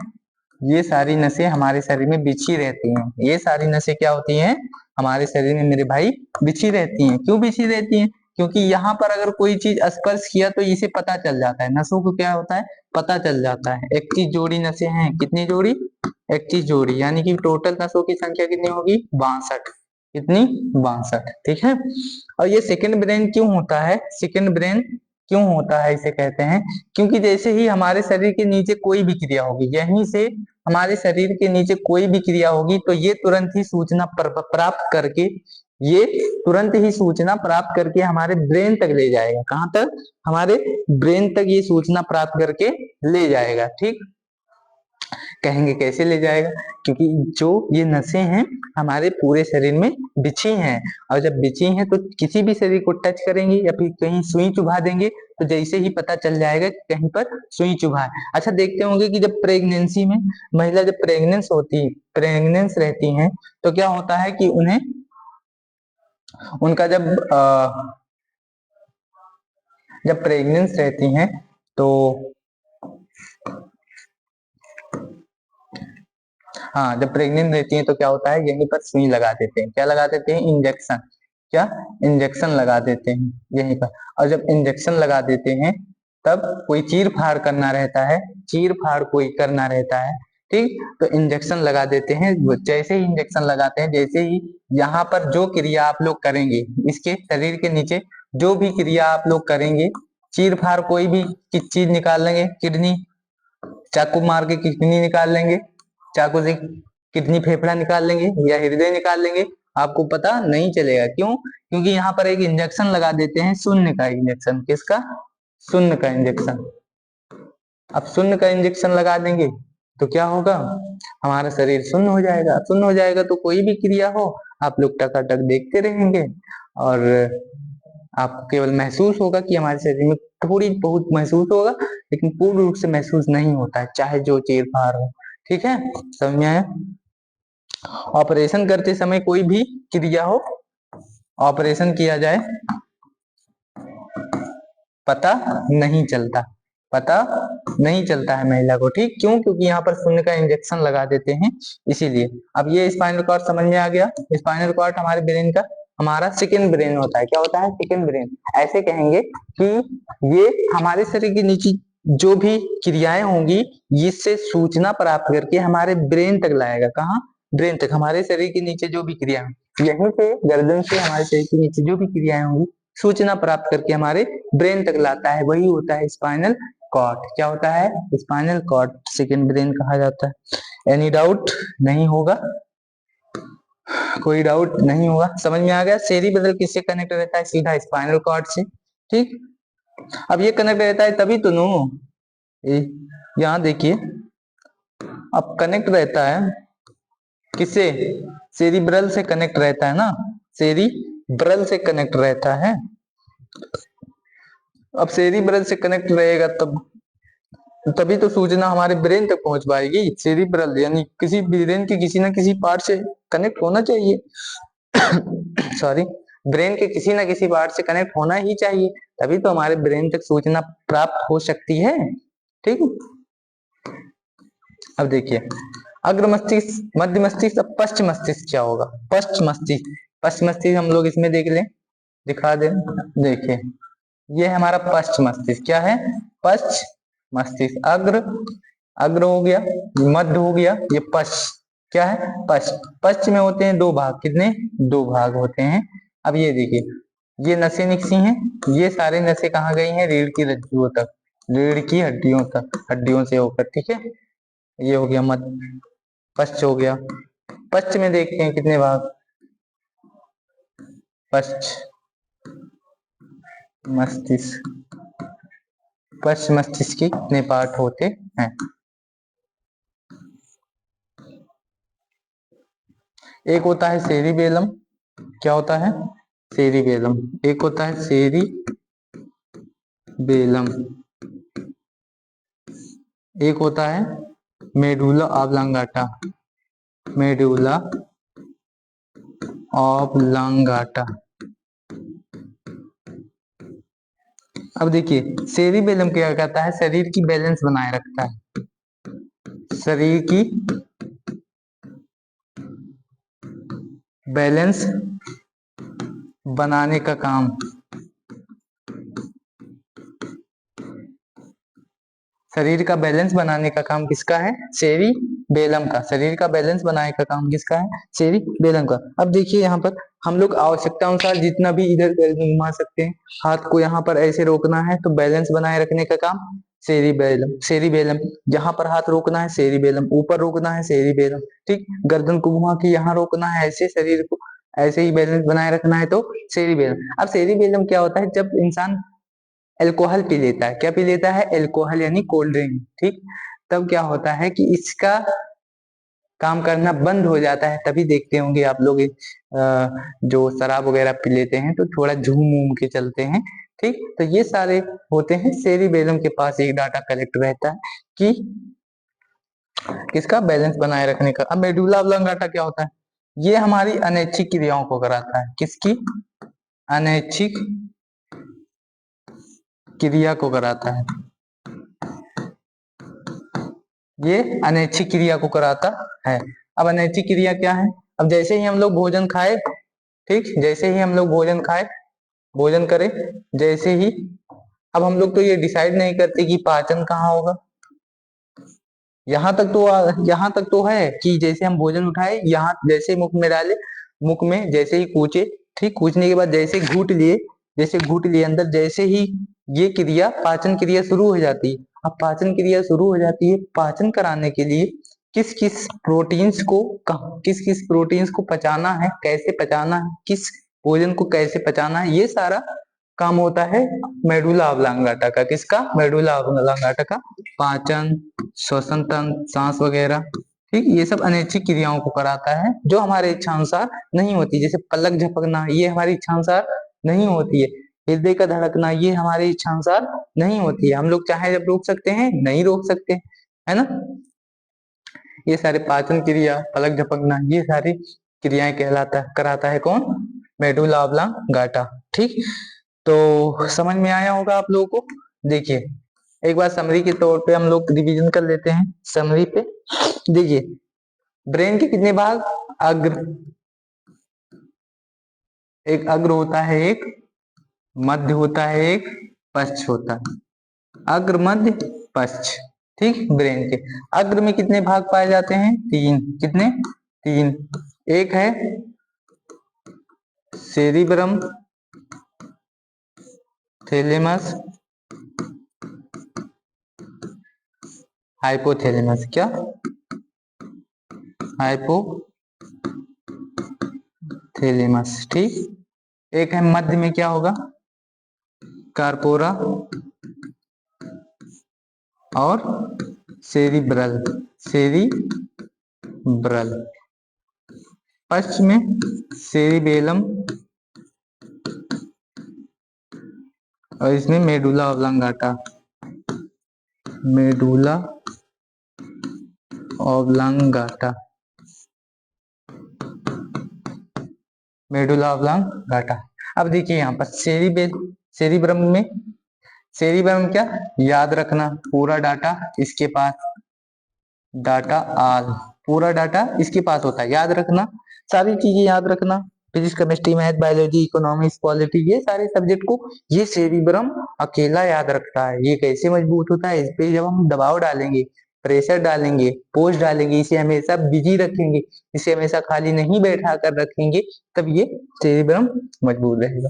ये सारी नसें हमारे शरीर में बिछी रहती हैं। ये सारी नसें क्या होती हैं? हमारे शरीर में मेरे भाई बिछी रहती हैं। क्यों बिछी रहती हैं? क्योंकि यहाँ पर अगर कोई चीज स्पर्श किया तो इसे पता चल जाता है। नसों को क्या होता है? पता चल जाता है। 31 जोड़ी नसें हैं। कितनी जोड़ी? 31 जोड़ी। यानी कि टोटल नसों की संख्या कितनी होगी? 62। कितनी? 62, ठीक है। और ये सेकंड ब्रेन क्यों होता है? सेकंड ब्रेन क्यों होता है इसे कहते हैं, क्योंकि जैसे ही हमारे शरीर के नीचे कोई भी क्रिया होगी, यहीं से हमारे शरीर के नीचे कोई भी क्रिया होगी, तो ये तुरंत ही सूचना प्राप्त करके, ये तुरंत ही सूचना प्राप्त करके हमारे ब्रेन तक ले जाएगा। कहाँ तक? हमारे ब्रेन तक ये सूचना प्राप्त करके ले जाएगा, ठीक। कहेंगे कैसे ले जाएगा? क्योंकि जो ये नसें हैं हमारे पूरे शरीर में बिछी हैं, और जब बिछी हैं तो किसी भी शरीर को टच करेंगे या फिर कहीं सुई चुभा देंगे, तो जैसे ही पता चल जाएगा कि कहीं पर सुई चुभा है। अच्छा, देखते होंगे कि जब प्रेगनेंसी में महिला जब प्रेग्नेंस रहती हैं, तो क्या होता है कि उन्हें उनका जब प्रेग्नेंस रहती हैं तो हाँ, जब प्रेग्नेंट रहती हैं तो क्या होता है? यहीं पर सुई लगा देते हैं। क्या लगा देते हैं? इंजेक्शन। क्या? इंजेक्शन लगा देते हैं यहीं पर। और जब इंजेक्शन लगा देते हैं, तब कोई चीर फाड़ करना रहता है, चीर फाड़ कोई करना रहता है, ठीक। तो इंजेक्शन लगा देते हैं। जैसे ही इंजेक्शन लगाते हैं, जैसे ही यहाँ पर जो क्रिया आप लोग करेंगे, इसके शरीर के नीचे जो भी क्रिया आप लोग करेंगे, चीर फाड़ कोई भी चीज निकाल लेंगे, किडनी, चाकू मार के किडनी निकाल लेंगे, चाकू से किडनी फेफड़ा निकाल लेंगे या हृदय निकाल लेंगे, आपको पता नहीं चलेगा। क्यों? क्योंकि यहाँ पर एक इंजेक्शन लगा देते हैं, शून्य का इंजेक्शन। किसका? शून्य का इंजेक्शन। अब शून्य का इंजेक्शन लगा देंगे तो क्या होगा? हमारा शरीर शून्य हो जाएगा। शून्य हो जाएगा तो कोई भी क्रिया हो आप लोग टकाटक देखते रहेंगे और आपको केवल महसूस होगा कि हमारे शरीर में थोड़ी बहुत महसूस होगा, लेकिन पूर्ण रूप से महसूस नहीं होता है, चाहे जो चीर फाड़ हो। ठीक है, समझ में आया? ऑपरेशन करते समय कोई भी क्रिया हो, ऑपरेशन किया जाए, पता नहीं चलता, पता नहीं चलता है महिला को। ठीक, क्यों? क्योंकि यहाँ पर शून्य का इंजेक्शन लगा देते हैं, इसीलिए। अब ये स्पाइनल कॉर्ड समझ में आ गया। स्पाइनल कॉर्ड हमारे ब्रेन का, हमारा सेकंड ब्रेन होता है। क्या होता है? Second brain. ऐसे कहेंगे कि ये हमारे शरीर के नीचे जो भी क्रियाएं होंगी, इससे सूचना प्राप्त करके हमारे ब्रेन तक लाएगा। कहाँ? ब्रेन तक। हमारे शरीर के नीचे जो भी क्रिया, यहीं से गर्दन से हमारे शरीर के नीचे जो भी क्रियाएं होंगी, सूचना प्राप्त करके हमारे ब्रेन तक लाता है, वही होता है स्पाइनल कॉर्ड। क्या होता है? स्पाइनल कॉर्ड, सेकंड ब्रेन कहा जाता है। एनी डाउट नहीं होगा? कोई डाउट नहीं होगा? समझ में आ गया? सेरिबेलम किससे कनेक्ट रहता है? सीधा स्पाइनल कॉर्ड से। ठीक, अब ये कनेक्ट रहता है तभी तो नो, यहाँ देखिए, अब कनेक्ट रहता है किससे? सेरिब्रल से कनेक्ट रहता है ना, सेरिब्रल से कनेक्ट रहता है। अब सेरिब्रल से कनेक्ट रहेगा तब तभी तो सूचना हमारे ब्रेन तक पहुंच पाएगी। सेरिब्रल यानी किसी ब्रेन के किसी ना किसी पार्ट से कनेक्ट होना चाहिए सॉरी, ब्रेन के किसी ना किसी पार्ट से कनेक्ट होना ही चाहिए, तभी तो हमारे ब्रेन तक सूचना प्राप्त हो सकती है। ठीक, अब देखिए, अग्र मस्तिष्क, मध्य मस्तिष्क, अब पश्च मस्तिष्क क्या होगा? पश्च मस्तिष्क, पश्च मस्तिष्क हम लोग इसमें देख लें, दिखा दें। देखिए, ये है हमारा पश्च मस्तिष्क। क्या है? पश्च मस्तिष्क। अग्र, अग्र हो गया, मध्य हो गया, ये पश्च। क्या है? पश्च। पश्च में होते हैं दो भाग। कितने? दो भाग होते हैं। अब ये देखिए, ये नसें निकसी हैं, ये सारे नसें कहाँ गई हैं? रीढ़ की रज्जुओं तक, रीढ़ की हड्डियों तक, हड्डियों से होकर। ठीक है, ये हो गया मध्य, पश्च हो गया। पश्च में देखते हैं कितने भाग? पश्च मस्तिष्क, पश्च मस्तिष्क के कितने पार्ट होते हैं? एक होता है सेरिबेलम। क्या होता है? सेरिबेलम। एक होता है सेरिबेलम, एक होता है मेडुला ऑब्लांगाटा, मेडुला ऑब्लांगाटा। अब देखिए, सेरिबेलम क्या करता है? शरीर की बैलेंस बनाए रखता है, शरीर की बैलेंस बनाने का काम, शरीर का बैलेंस बनाने का काम किसका है? सेरिबेलम का। शरीर का बैलेंस बनाने का काम किसका है? सेरिबेलम का। अब देखिए, यहाँ पर हम लोग आवश्यकता अनुसार जितना भी इधर घुमा सकते हैं। हाथ को यहाँ पर ऐसे रोकना है तो बैलेंस बनाए रखने का काम सेरिबेलम, सेरिबेलम। जहां पर हाथ रोकना है सेरिबेलम, ऊपर रोकना है सेरिबेलम। ठीक, गर्दन को घुमा के यहाँ रोकना है, ऐसे शरीर को ऐसे ही बैलेंस बनाए रखना है तो सेरिबेलम। अब सेरिबेलम क्या होता है? जब इंसान अल्कोहल पी लेता है, क्या पी लेता है? अल्कोहल यानी कोल्ड ड्रिंक। ठीक, तब क्या होता है कि इसका काम करना बंद हो जाता है। तभी देखते होंगे आप लोग जो शराब वगैरह पी लेते हैं तो थोड़ा झूम उम के चलते हैं। ठीक, तो ये सारे होते हैं, सेरिबेलम के पास एक डाटा कलेक्ट रहता है कि किसका बैलेंस बनाए रखने का। अब मेडुला ऑब्लांगाटा क्या होता है? ये हमारी अनैच्छिक क्रियाओं को कराता है। किसकी? अनैच्छिक क्रिया को कराता है, ये अनैच्छिक क्रिया को कराता है। अब अनैच्छिक क्रिया क्या है? अब जैसे ही हम लोग भोजन खाए, ठीक, जैसे ही हम लोग भोजन खाए, भोजन करें, जैसे ही, अब हम लोग तो ये डिसाइड नहीं करते कि पाचन कहाँ होगा। यहाँ तक तो है कि जैसे हम भोजन उठाए, यहाँ जैसे मुख में डाले, मुख में जैसे ही कूचे, ठीक, कूचने के बाद जैसे घूट लिए, जैसे घुट लिए अंदर, जैसे ही ये क्रिया पाचन क्रिया शुरू हो जाती है। अब पाचन क्रिया शुरू हो जाती है, पाचन कराने के लिए किस किस प्रोटीन्स को पचाना है, कैसे पचाना है, किस भोजन को कैसे पचाना है, ये सारा काम होता है मेडुला ऑब्लांगाटा का। किसका? मेडुला ऑब्लांगाटा का। पाचन, श्वसन तंत्र, सांस वगैरह, ठीक, ये सब अनैच्छिक क्रियाओं को कराता है जो हमारे इच्छानुसार नहीं होती। जैसे पलक झपकना, ये हमारी इच्छानुसार नहीं होती है। हृदय का धड़कना, ये हमारी इच्छानुसार नहीं होती है। हम लोग चाहे जब रोक सकते हैं, नहीं रोक सकते, है ना। ये सारे पाचन क्रिया, पलक झपकना, ये सारी क्रियाएं कराता है कौन? Medulla oblongata. ठीक, तो समझ में आया होगा आप लोगों को। देखिए एक बार समरी के तौर पे हम लोग रिवीजन कर लेते हैं। समरी पे देखिए, ब्रेन के कितने भाग? अग्र, एक अग्र होता है, एक मध्य होता है, एक पश्च होता है। अग्र, मध्य, पश्च। ठीक, ब्रेन के अग्र में कितने भाग पाए जाते हैं? 3। कितने? 3। एक है सेरिब्रम, थैलेमस, हाइपोथैलेमस। क्या? हाइपोथैलेमस। ठीक, एक है मध्य में, क्या होगा? कार्पोरा और सेरिब्रल, सेरिब्रल। पश्च में सेरिबेलम और इसमें medulla oblongata, medulla oblongata, medulla oblongata. अब देखिए यहाँ पर सेरिब्रम में, सेरिब्रम क्या याद रखना, पूरा डाटा इसके पास, डाटा आल, पूरा डाटा इसके पास होता है। याद रखना, सारी चीजें याद रखना, physics, chemistry, math, biology, economics, polity, ये सारे सब्जेक्ट को ये सेरिब्रम अकेला याद रखता है। ये कैसे मजबूत होता है? इस पे जब हम दबाव डालेंगे, प्रेशर डालेंगे, फोर्स डालेंगे, इसे हमेशा बिजी रखेंगे, इसे हमेशा खाली नहीं बैठा कर रखेंगे, तब ये सेरिब्रम मजबूत रहेगा।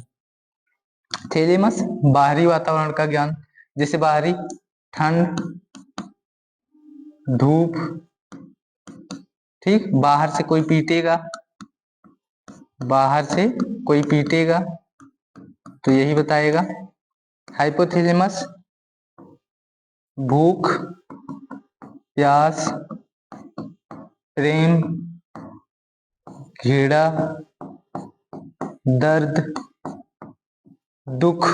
थैलेमस, बाहरी वातावरण का ज्ञान, जैसे बाहरी ठंड, धूप, ठीक, बाहर से कोई पीटेगा, बाहर से कोई पीटेगा तो यही बताएगा। हाइपोथैलेमस, भूख, प्यास, प्रेम, घृणा, दर्द, दुख,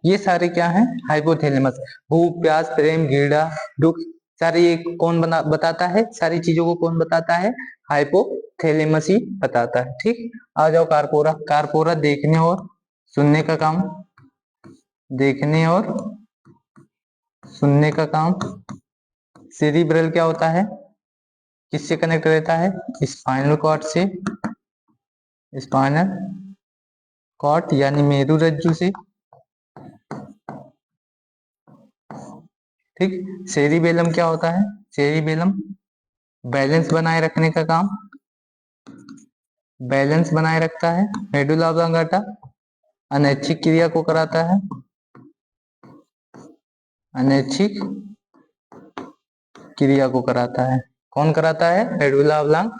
ये सारे क्या हैं? हाइपोथैलेमस। भूख, प्यास, प्रेम, घृणा, दुख, सारे ये कौन बताता है? सारी चीजों को कौन बताता है? हाइपोथैलेमस ही बताता है। ठीक, आ जाओ कार्पोरा। कार्पोरा देखने और सुनने का काम, देखने और सुनने का काम। सेरिब्रल क्या होता है? किससे कनेक्ट रहता है? स्पाइनल कॉर्ड से, स्पाइनल कॉर्ड यानी मेरुरज्जु से। ठीक, सेरिबेलम क्या होता है? सेरिबेलम बैलेंस बनाए रखने का काम, बैलेंस बनाए रखता है। मेडुला ऑब्लांगाटा अनैच्छिक क्रिया को कराता है, अनैच्छिक क्रिया को कराता है। कौन कराता है? Medulla oblongata.